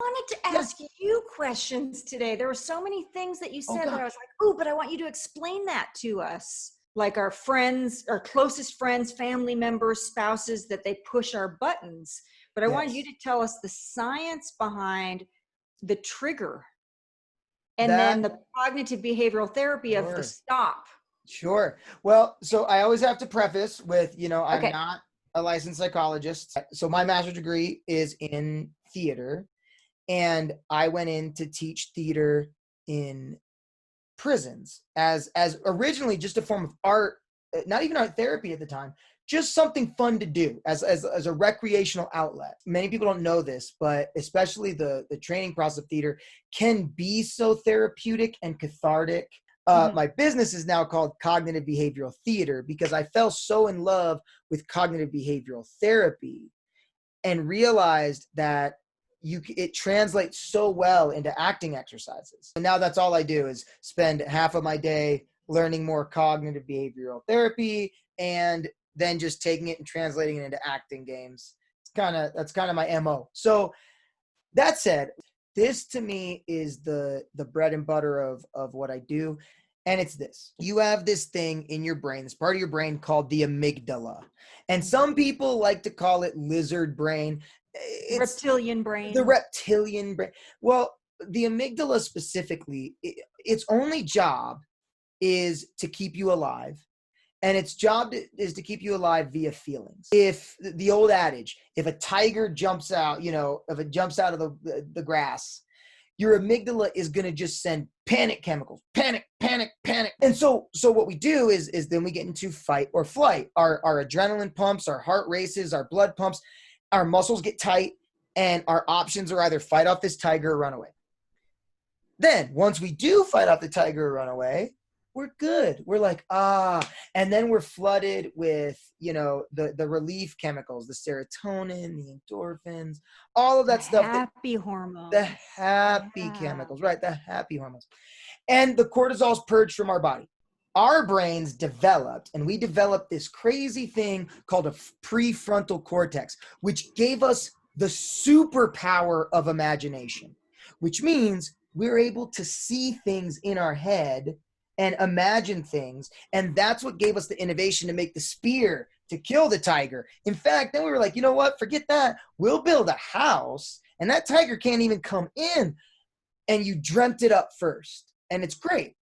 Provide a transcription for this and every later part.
wanted to ask you questions today. There were so many things that you said that I was like, oh, but I want you to explain that to us. Like our friends, our closest friends, family members, spouses, that they push our buttons. But I wanted you to tell us the science behind the trigger and then the cognitive behavioral therapy of the stop. Sure. Well, so I always have to preface with, I'm not a licensed psychologist. So my master's degree is in theater, and I went in to teach theater in prisons as originally just a form of art, not even art therapy at the time, just something fun to do as a recreational outlet. Many people don't know this, but especially the training process of theater can be so therapeutic and cathartic. My business is now called Cognitive Behavioral Theater because I fell so in love with cognitive behavioral therapy and realized that it translates so well into acting exercises. And now that's all I do is spend half of my day learning more cognitive behavioral therapy and then just taking it and translating it into acting games. That's kind of my MO. So that said, this to me is the bread and butter of what I do. And it's this. You have this thing in your brain, this part of your brain called the amygdala. And some people like to call it lizard brain. It's reptilian brain. The reptilian brain. Well, the amygdala specifically, its only job is to keep you alive. And its job is to keep you alive via feelings. If the old adage, if a tiger jumps out, if it jumps out of the grass, your amygdala is going to just send panic chemicals, panic, panic, panic. And so what we do is then we get into fight or flight. Our adrenaline pumps, our heart races, our blood pumps, our muscles get tight, and our options are either fight off this tiger or run away. Then once we do fight off the tiger or run away, we're good. We're like, and then we're flooded with, the relief chemicals, the serotonin, the endorphins, all of that stuff. Happy hormones. The happy chemicals, right? The happy hormones. And the cortisol is purged from our body. Our brains developed this crazy thing called a prefrontal cortex, which gave us the superpower of imagination, which means we're able to see things in our head and imagine things. And that's what gave us the innovation to make the spear to kill the tiger. In fact, then we were like, you know what? Forget that. We'll build a house and that tiger can't even come in. And you dreamt it up first. And it's great.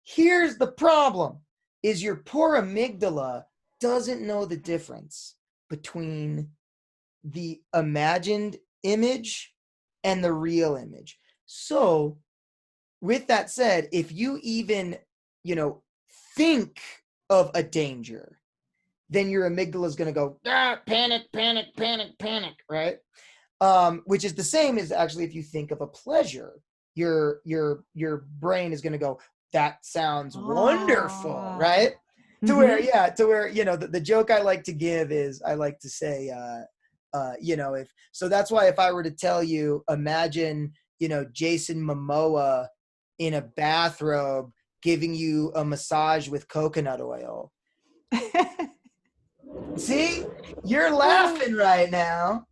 Here's the problem is your poor amygdala doesn't know the difference between the imagined image and the real image. So with that said, if you even, think of a danger, then your amygdala is going to go, panic, panic, panic, panic, right? Which is the same as actually if you think of a pleasure, your brain is going to go, that sounds wonderful, right? To where, the joke I like to give is I like to say, so that's why if I were to tell you, imagine, Jason Momoa in a bathrobe giving you a massage with coconut oil. See, you're laughing right now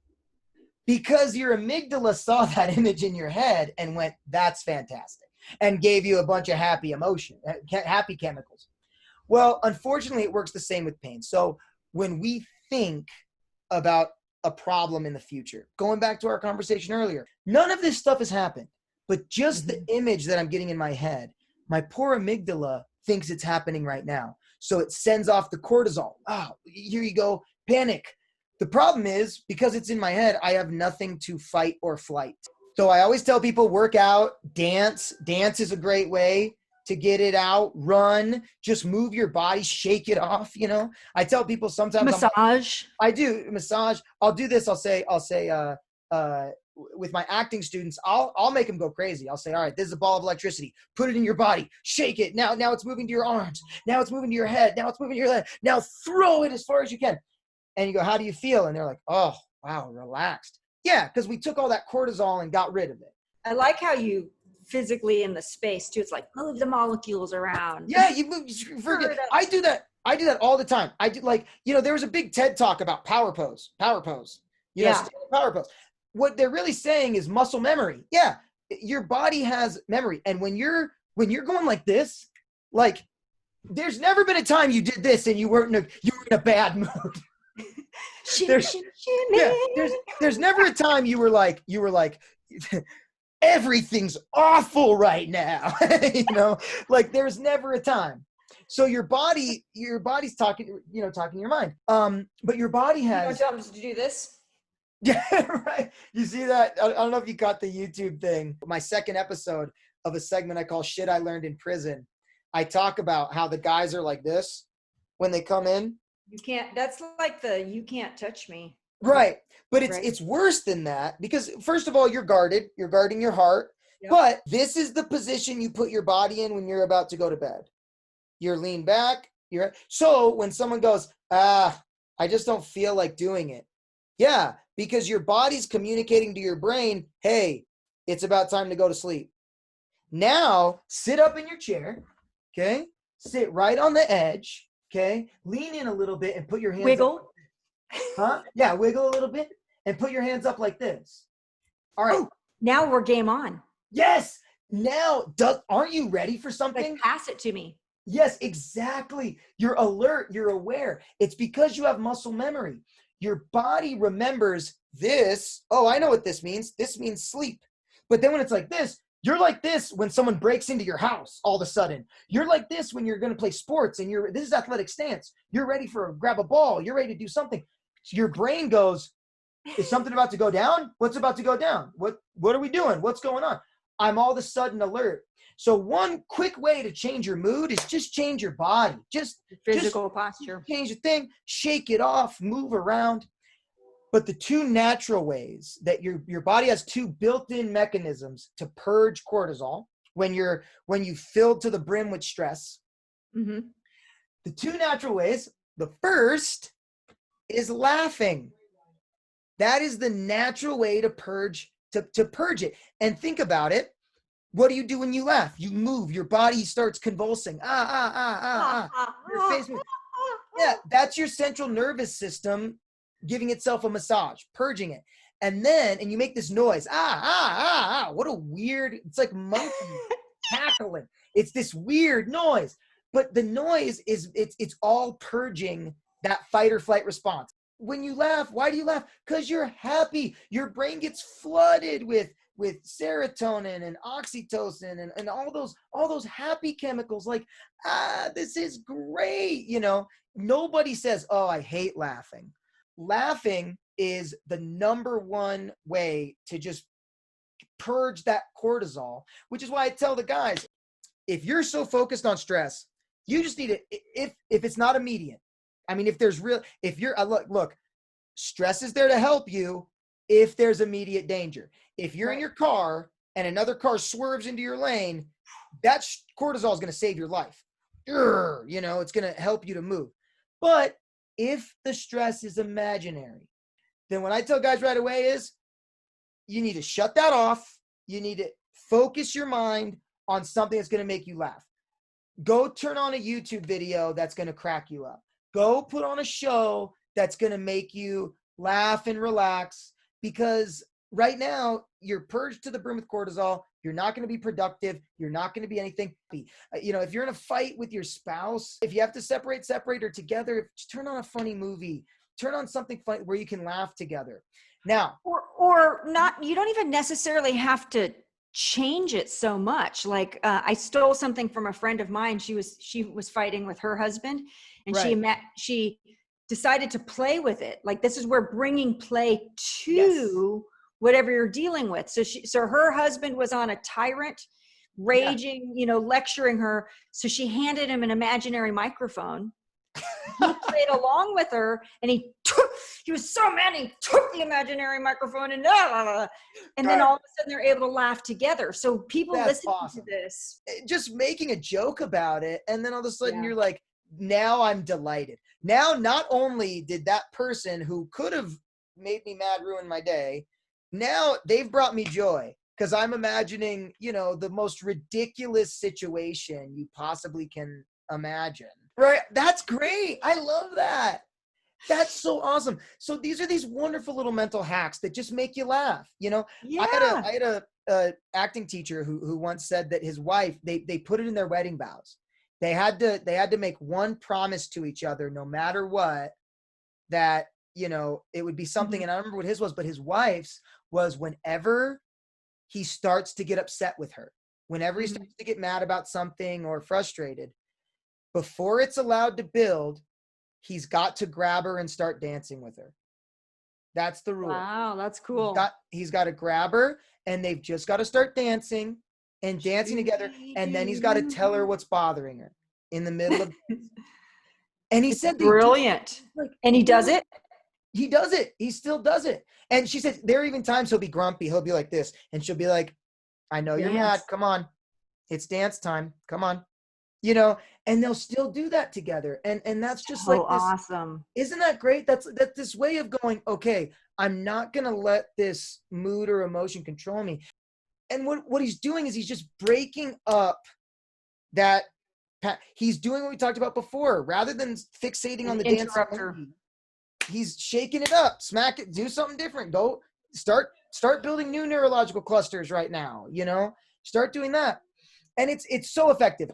because your amygdala saw that image in your head and went, that's fantastic, and gave you a bunch of happy emotion, happy chemicals. Well, unfortunately, it works the same with pain. So when we think about a problem in the future, going back to our conversation earlier, none of this stuff has happened, but just the image that I'm getting in my head, my poor amygdala thinks it's happening right now. So it sends off the cortisol. Oh, here you go, panic. The problem is because it's in my head, I have nothing to fight or flight. So I always tell people, work out, dance. Dance is a great way to get it out. Run, just move your body, shake it off. I tell people sometimes massage. I do massage. I'll do this. I'll say, with my acting students, I'll make them go crazy. I'll say, all right, this is a ball of electricity. Put it in your body. Shake it. Now it's moving to your arms. Now it's moving to your head. Now it's moving to your leg. Now throw it as far as you can. And you go, how do you feel? And they're like, oh, wow, relaxed. Yeah, because we took all that cortisol and got rid of it. I like how you physically in the space too. It's like move the molecules around. Yeah, you move. I do that. I do that all the time. I do there was a big TED talk about power pose. Power pose. Power pose. what they're really saying is muscle memory. Yeah, your body has memory. And when you're going like this, like there's never been a time you did this and you were in a bad mood. There's never a time you were like everything's awful right now. You know, like there's never a time. So your body's talking to your mind. But your body has. You don't tell them to do this. Yeah, right. You see that? I don't know if you caught the YouTube thing. My second episode of a segment I call "Shit I Learned in Prison." I talk about how the guys are like this when they come in. You can't. That's like you can't touch me. Right. But it's worse than that because first of all, you're guarded. You're guarding your heart. Yep. But this is the position you put your body in when you're about to go to bed. You're leaned back. So when someone goes, I just don't feel like doing it. Yeah, because your body's communicating to your brain, hey, it's about time to go to sleep. Now, sit up in your chair, okay? Sit right on the edge, okay? Lean in a little bit and put your hands Wiggle. Up. Huh? Yeah, wiggle a little bit and put your hands up like this. All right. Oh, now we're game on. Yes. Now, aren't you ready for something? Like pass it to me. Yes, exactly. You're alert. You're aware. It's because you have muscle memory. Your body remembers this. Oh, I know what this means. This means sleep. But then when it's like this, you're like this when someone breaks into your house all of a sudden. You're like this when you're going to play sports and this is athletic stance. You're ready grab a ball. You're ready to do something. So your brain goes, is something about to go down? What's about to go down? What are we doing? What's going on? I'm all of a sudden alert. So one quick way to change your mood is just change your body. Just physical posture. Change the thing, shake it off, move around. But the two natural ways that your body has two built-in mechanisms to purge cortisol when you filled to the brim with stress. Mm-hmm. The two natural ways, the first is laughing. That is the natural way to purge it. And think about it. What do you do when you laugh? You move. Your body starts convulsing. Your face moves. Yeah, that's your central nervous system giving itself a massage, purging it. And you make this noise. What a weird, it's like monkeys cackling. It's this weird noise. But the noise it's all purging that fight or flight response. When you laugh, why do you laugh? Because you're happy. Your brain gets flooded with serotonin and oxytocin and all those happy chemicals like, this is great. You know, nobody says, oh, I hate laughing. Laughing is the number one way to just purge that cortisol, which is why I tell the guys, if you're so focused on stress, you just need it. If it's not immediate, I mean, look, stress is there to help you if there's immediate danger. If you're in your car and another car swerves into your lane, that cortisol is going to save your life. You know, it's going to help you to move. But if the stress is imaginary, then what I tell guys right away is you need to shut that off. You need to focus your mind on something that's going to make you laugh. Go turn on a YouTube video that's going to crack you up. Go put on a show that's going to make you laugh and relax, because right now you're purged to the brim with cortisol. You're not going to be productive. You're not going to be anything. You know, if you're in a fight with your spouse, if you have to separate or together, just turn on a funny movie. Turn on something funny where you can laugh together. Now, or not, you don't even necessarily have to change it so much. Like I stole something from a friend of mine. She was fighting with her husband, and right. she decided to play with it. Like, this is where bringing play to whatever you're dealing with. So her husband was on a tyrant, raging, lecturing her. So she handed him an imaginary microphone. He played along with her, and he was so mad, he took the imaginary microphone and then all of a sudden they're able to laugh together. So people listen to this. Just making a joke about it, and then all of a sudden you're like, now I'm delighted. Now, not only did that person who could have made me mad ruin my day, now they've brought me joy, because I'm imagining, the most ridiculous situation you possibly can imagine. Right? That's great. I love that. That's so awesome. So these are these wonderful little mental hacks that just make you laugh. You know, Yeah. I had a acting teacher who once said that his wife, they put it in their wedding vows. They had to make one promise to each other, no matter what, that, you know, it would be something. And I don't remember what his was, but his wife's was whenever he starts to get upset with her, whenever he starts to get mad about something or frustrated, before it's allowed to build, he's got to grab her and start dancing with her. That's the rule. Wow, that's cool. He's got to grab her, and they've just got to start dancing together. And then he's got to tell her what's bothering her in the middle of. And he said, brilliant. And he does it? He does it. He still does it. And she said, there are even times he'll be grumpy. He'll be like this. And she'll be like, I know you're mad. Come on. It's dance time. Come on. You know, and they'll still do that together. And that's just like this. Awesome. Isn't that great? That's this way of going, okay, I'm not going to let this mood or emotion control me. And what he's doing is he's just breaking up that. He's doing what we talked about before. Rather than fixating on the dance, he's shaking it up, smack it, do something different. Go start building new neurological clusters right now, you know, start doing that. And it's so effective.